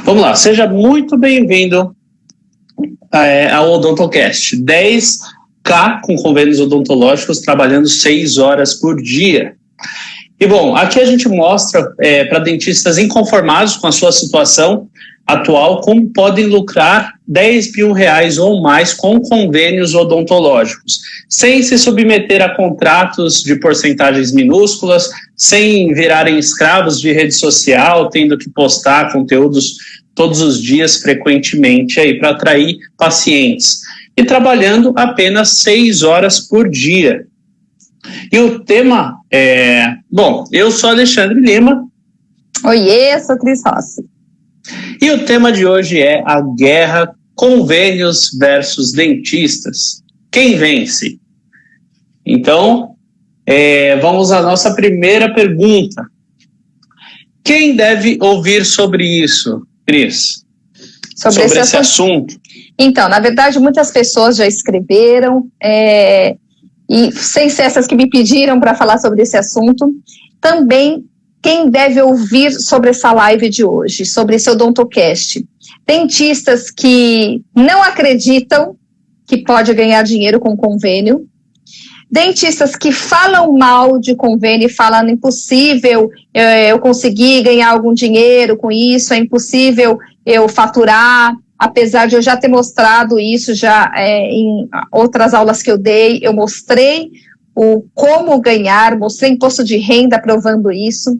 Vamos lá, seja muito bem-vindo ao Odontocast. 10K com convênios odontológicos, trabalhando 6 horas por dia. E bom, aqui a gente mostra para dentistas inconformados com a sua situação atual como podem lucrar R$10 mil ou mais com convênios odontológicos, sem se submeter a contratos de porcentagens minúsculas, sem virarem escravos de rede social, tendo que postar conteúdos todos os dias, frequentemente, para atrair pacientes. E trabalhando apenas 6 horas por dia. E o tema Bom, eu sou Alexandre Lima. Oiê, sou Cris Rossi. E o tema de hoje é a guerra convênios versus dentistas. Quem vence? Então, vamos à nossa primeira pergunta. Quem deve ouvir sobre isso, Cris? Sobre esse assunto? Então, na verdade, muitas pessoas já escreveram, e sem ser essas que me pediram para falar sobre esse assunto. Também quem deve ouvir sobre essa live de hoje, sobre esse Odontocast? Dentistas que não acreditam que pode ganhar dinheiro com convênio, dentistas que falam mal de convênio e falam impossível eu conseguir ganhar algum dinheiro com isso, é impossível eu faturar, apesar de eu já ter mostrado isso já em outras aulas que eu dei, eu mostrei o como ganhar, mostrei imposto de renda provando isso.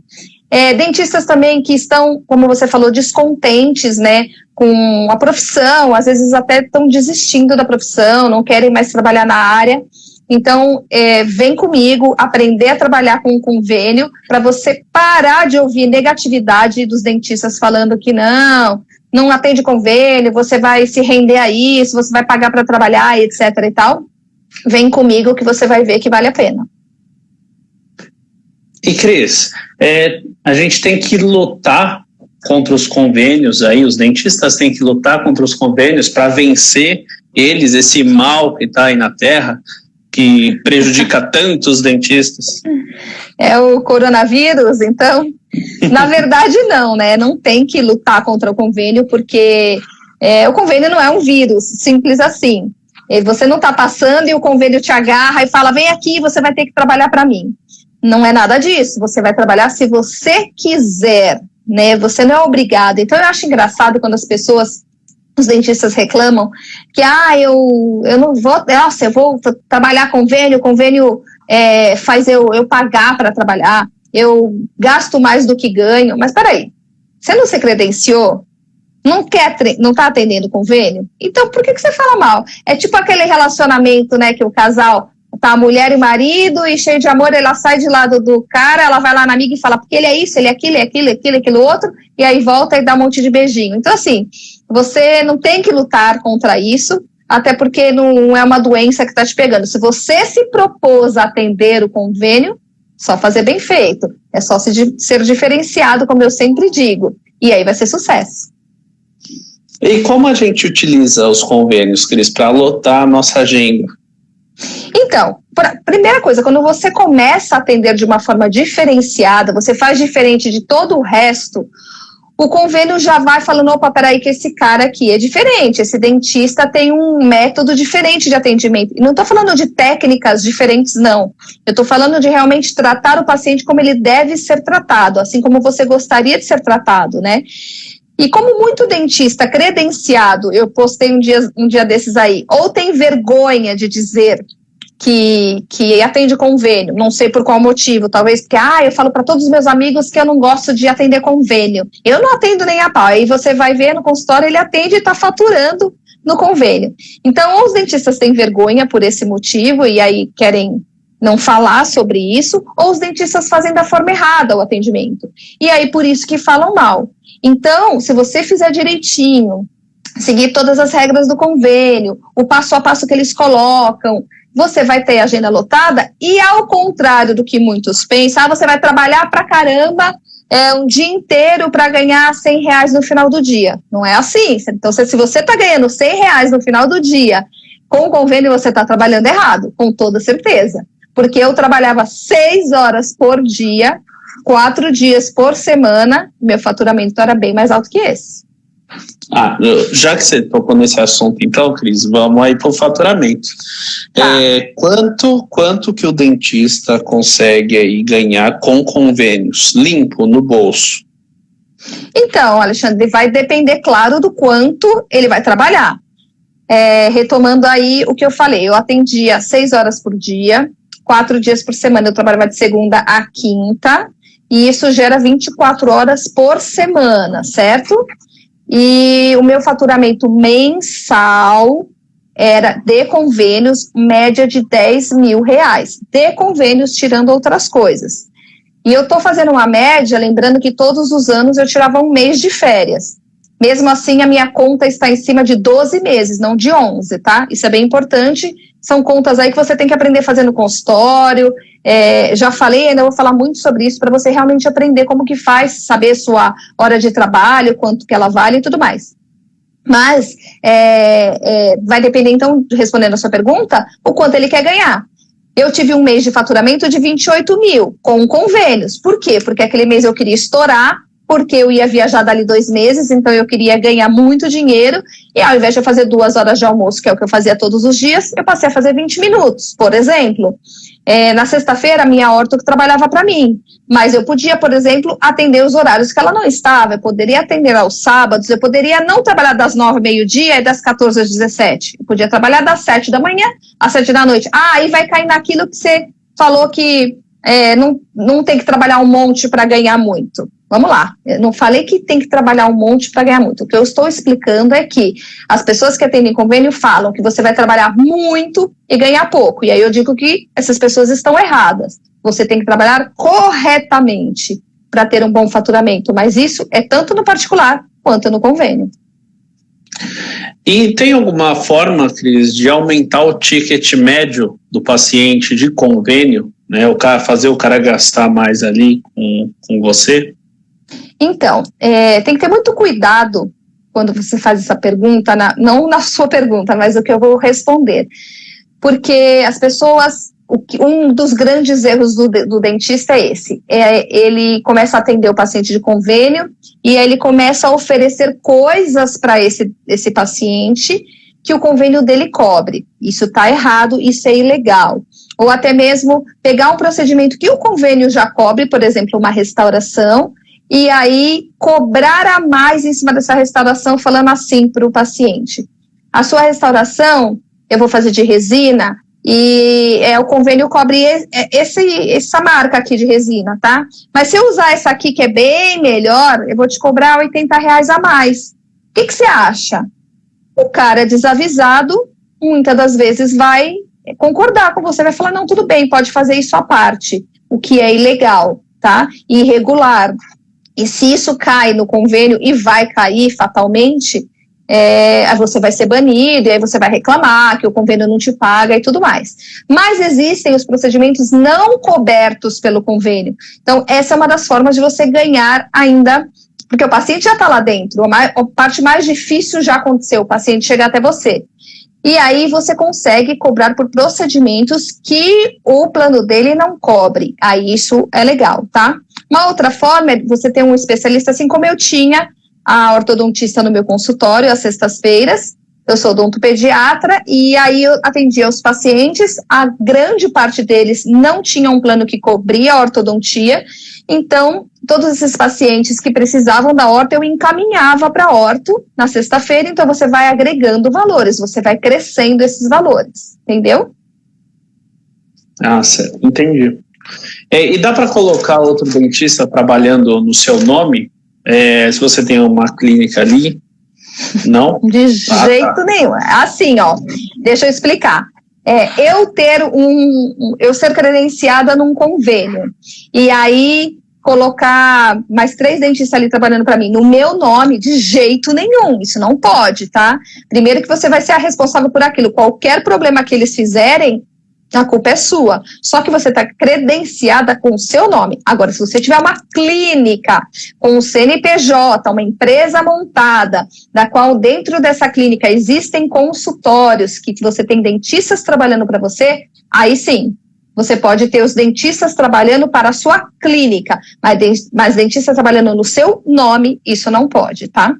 Dentistas também que estão, como você falou, descontentes, né, com a profissão, às vezes até estão desistindo da profissão, não querem mais trabalhar na área. Então, vem comigo aprender a trabalhar com um convênio para você parar de ouvir negatividade dos dentistas falando que não atende convênio, você vai se render a isso, você vai pagar para trabalhar, etc. e tal. Vem comigo que você vai ver que vale a pena. E Cris, a gente tem que lutar contra os convênios aí, os dentistas têm que lutar contra os convênios para vencer eles, esse mal que está aí na Terra, que prejudica tantos dentistas. É o coronavírus, então? Na verdade, não, né? Não tem que lutar contra o convênio, porque o convênio não é um vírus, simples assim. Você não está passando e o convênio te agarra e fala, vem aqui, você vai ter que trabalhar para mim. Não é nada disso, você vai trabalhar se você quiser, né? Você não é obrigado. Então, eu acho engraçado quando os dentistas reclamam que, eu não vou, eu vou trabalhar convênio faz eu pagar para trabalhar, eu gasto mais do que ganho, mas peraí, você não se credenciou? Não está atendendo convênio? Então, por que você fala mal? É tipo aquele relacionamento, né, que o casal tá, a mulher e o marido, e cheio de amor, ela sai de lado do cara, ela vai lá na amiga e fala, porque ele é isso, ele é aquilo outro, e aí volta e dá um monte de beijinho. Então, assim, você não tem que lutar contra isso, até porque não é uma doença que está te pegando. Se você se propôs a atender o convênio, só fazer bem feito. É só ser diferenciado, como eu sempre digo. E aí vai ser sucesso. E como a gente utiliza os convênios, Cris, para lotar a nossa agenda? Então, primeira coisa, quando você começa a atender de uma forma diferenciada, você faz diferente de todo o resto, o convênio já vai falando, opa, peraí que esse cara aqui é diferente, esse dentista tem um método diferente de atendimento. E não estou falando de técnicas diferentes, não. Eu estou falando de realmente tratar o paciente como ele deve ser tratado, assim como você gostaria de ser tratado, né? E como muito dentista credenciado, eu postei um dia desses aí, ou tem vergonha de dizer que atende convênio, não sei por qual motivo, talvez porque, eu falo para todos os meus amigos que eu não gosto de atender convênio. Eu não atendo nem a pau, aí você vai ver no consultório, ele atende e está faturando no convênio. Então, ou os dentistas têm vergonha por esse motivo e aí querem não falar sobre isso, ou os dentistas fazem da forma errada o atendimento. E aí, por isso que falam mal. Então, se você fizer direitinho, seguir todas as regras do convênio, o passo a passo que eles colocam, você vai ter a agenda lotada e, ao contrário do que muitos pensam, você vai trabalhar pra caramba um dia inteiro para ganhar R$100 no final do dia. Não é assim. Então, se você está ganhando R$100 no final do dia, com o convênio você está trabalhando errado, com toda certeza. Porque eu trabalhava 6 horas por dia, 4 dias por semana, meu faturamento era bem mais alto que esse. Já que você tocou nesse assunto, então, Cris, vamos aí para o faturamento. Tá. Quanto que o dentista consegue aí ganhar com convênios, limpo no bolso? Então, Alexandre, vai depender, claro, do quanto ele vai trabalhar. Retomando aí o que eu falei, eu atendia 6 horas por dia, 4 dias por semana, eu trabalhava de segunda a quinta, e isso gera 24 horas por semana, certo? E o meu faturamento mensal era de convênios, média de R$10.000, de convênios, tirando outras coisas. E eu estou fazendo uma média, lembrando que todos os anos eu tirava um mês de férias. Mesmo assim, a minha conta está em cima de 12 meses, não de 11, tá? Isso é bem importante. São contas aí que você tem que aprender a fazer no consultório. Já falei, ainda vou falar muito sobre isso, para você realmente aprender como que faz, saber sua hora de trabalho, quanto que ela vale e tudo mais. Mas vai depender, então, respondendo a sua pergunta, o quanto ele quer ganhar. Eu tive um mês de faturamento de 28 mil, com convênios. Por quê? Porque aquele mês eu queria estourar, porque eu ia viajar dali 2 meses, então eu queria ganhar muito dinheiro, e ao invés de eu fazer 2 horas de almoço, que é o que eu fazia todos os dias, eu passei a fazer 20 minutos, por exemplo. Na sexta-feira, a minha orto trabalhava para mim, mas eu podia, por exemplo, atender os horários que ela não estava, eu poderia atender aos sábados, eu poderia não trabalhar das 9 ao meio-dia e das 14 às 17, eu podia trabalhar das 7 da manhã às 7 da noite. Aí vai cair naquilo que você falou que não tem que trabalhar um monte para ganhar muito. Vamos lá, eu não falei que tem que trabalhar um monte para ganhar muito. O que eu estou explicando é que as pessoas que atendem convênio falam que você vai trabalhar muito e ganhar pouco. E aí eu digo que essas pessoas estão erradas. Você tem que trabalhar corretamente para ter um bom faturamento. Mas isso é tanto no particular quanto no convênio. E tem alguma forma, Cris, de aumentar o ticket médio do paciente de convênio, né? Fazer o cara gastar mais ali com você? Então, tem que ter muito cuidado quando você faz essa pergunta, não na sua pergunta, mas o que eu vou responder. Porque as pessoas, um dos grandes erros do dentista é esse. Ele começa a atender o paciente de convênio e aí ele começa a oferecer coisas para esse paciente que o convênio dele cobre. Isso está errado, isso é ilegal. Ou até mesmo pegar um procedimento que o convênio já cobre, por exemplo, uma restauração, e aí cobrar a mais em cima dessa restauração, falando assim para o paciente: a sua restauração eu vou fazer de resina e o convênio cobre essa marca aqui de resina, tá? Mas se eu usar essa aqui que é bem melhor, eu vou te cobrar R$80 a mais. O que você acha? O cara desavisado, muitas das vezes vai concordar com você, vai falar: não, tudo bem, pode fazer isso à parte, o que é ilegal, tá? Irregular. E se isso cai no convênio, e vai cair fatalmente, aí você vai ser banido, e aí você vai reclamar que o convênio não te paga e tudo mais. Mas existem os procedimentos não cobertos pelo convênio. Então, essa é uma das formas de você ganhar ainda, porque o paciente já está lá dentro, a parte mais difícil já aconteceu, o paciente chegar até você. E aí você consegue cobrar por procedimentos que o plano dele não cobre. Aí isso é legal, tá? Uma outra forma é você ter um especialista, assim como eu tinha a ortodontista no meu consultório às sextas-feiras. Eu sou odontopediatra e aí eu atendia os pacientes. A grande parte deles não tinha um plano que cobria a ortodontia. Então, todos esses pacientes que precisavam da orto, eu encaminhava para a orto na sexta-feira. Então, você vai agregando valores, você vai crescendo esses valores, entendeu? Certo, entendi. E dá para colocar outro dentista trabalhando no seu nome? Se você tem uma clínica ali? Não? De jeito nenhum. Assim, deixa eu explicar. Eu ser credenciada num convênio e aí colocar mais 3 dentistas ali trabalhando para mim no meu nome, de jeito nenhum, isso não pode, tá? Primeiro que você vai ser a responsável por aquilo, qualquer problema que eles fizerem, a culpa é sua, só que você está credenciada com o seu nome. Agora, se você tiver uma clínica com um CNPJ, uma empresa montada, da qual dentro dessa clínica existem consultórios, que você tem dentistas trabalhando para você, aí sim, você pode ter os dentistas trabalhando para a sua clínica, mas dentistas trabalhando no seu nome, isso não pode, tá?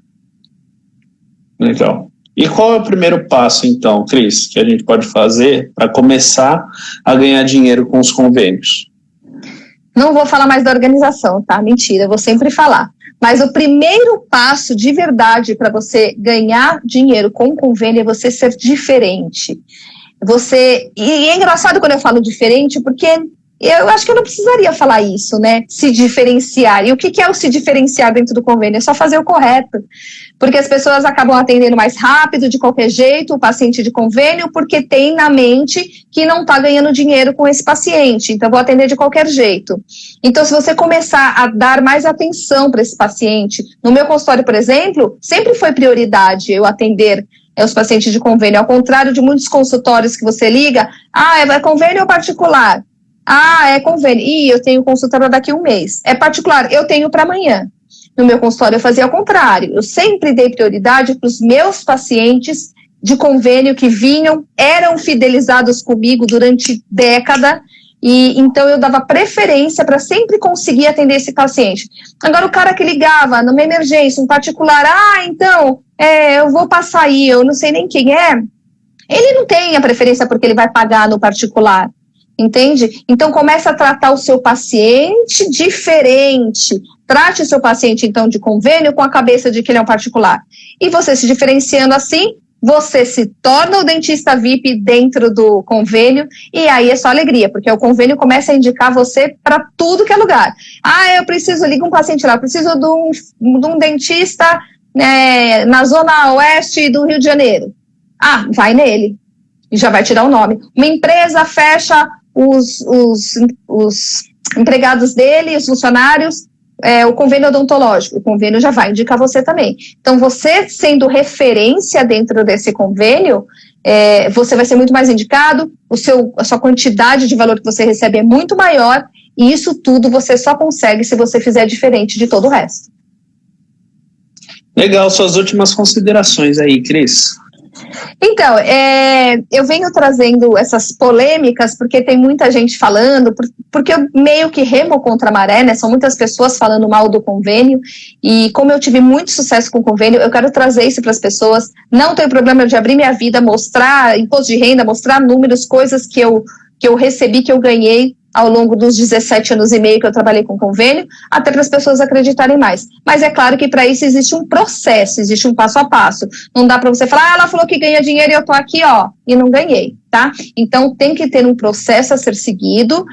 Legal. E qual é o primeiro passo, então, Cris, que a gente pode fazer para começar a ganhar dinheiro com os convênios? Não vou falar mais da organização, tá? Mentira, eu vou sempre falar. Mas o primeiro passo de verdade para você ganhar dinheiro com convênio é você ser diferente. E é engraçado quando eu falo diferente, porque eu acho que eu não precisaria falar isso, né? Se diferenciar. E o que é o se diferenciar dentro do convênio? É só fazer o correto. Porque as pessoas acabam atendendo mais rápido, de qualquer jeito, o paciente de convênio, porque tem na mente que não está ganhando dinheiro com esse paciente. Então, vou atender de qualquer jeito. Então, se você começar a dar mais atenção para esse paciente, no meu consultório, por exemplo, sempre foi prioridade eu atender os pacientes de convênio, ao contrário de muitos consultórios que você liga, é convênio ou particular? É convênio. Eu tenho consulta para daqui a um mês. É particular, eu tenho para amanhã. No meu consultório eu fazia ao contrário. Eu sempre dei prioridade para os meus pacientes de convênio que eram fidelizados comigo durante década, e então eu dava preferência para sempre conseguir atender esse paciente. Agora, o cara que ligava numa emergência, um particular, eu vou passar aí, eu não sei nem quem é, ele não tem a preferência porque ele vai pagar no particular. Entende? Então, começa a tratar o seu paciente diferente. Trate o seu paciente, então, de convênio com a cabeça de que ele é um particular. E você se diferenciando assim, você se torna o dentista VIP dentro do convênio, e aí é só alegria, porque o convênio começa a indicar você para tudo que é lugar. Liga um paciente lá, eu preciso de um dentista na zona oeste do Rio de Janeiro. Vai nele. E já vai tirar o nome. Uma empresa fecha os empregados dele, os funcionários, o convênio odontológico. O convênio já vai indicar você também. Então, você sendo referência dentro desse convênio, você vai ser muito mais indicado, a sua quantidade de valor que você recebe é muito maior, e isso tudo você só consegue se você fizer diferente de todo o resto. Legal, suas últimas considerações aí, Cris. Então, eu venho trazendo essas polêmicas porque tem muita gente falando, porque eu meio que remo contra a maré, né? São muitas pessoas falando mal do convênio, e como eu tive muito sucesso com o convênio, eu quero trazer isso para as pessoas. Não tenho problema de abrir minha vida, mostrar imposto de renda, mostrar números, coisas que eu recebi, que eu ganhei ao longo dos 17 anos e meio que eu trabalhei com convênio, até para as pessoas acreditarem mais. Mas é claro que para isso existe um processo, existe um passo a passo. Não dá para você falar, ela falou que ganha dinheiro e eu tô aqui, e não ganhei, tá? Então tem que ter um processo a ser seguido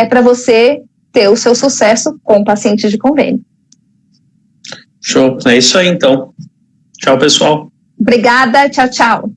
para você ter o seu sucesso com pacientes de convênio. Show, é isso aí então. Tchau, pessoal. Obrigada, tchau, tchau.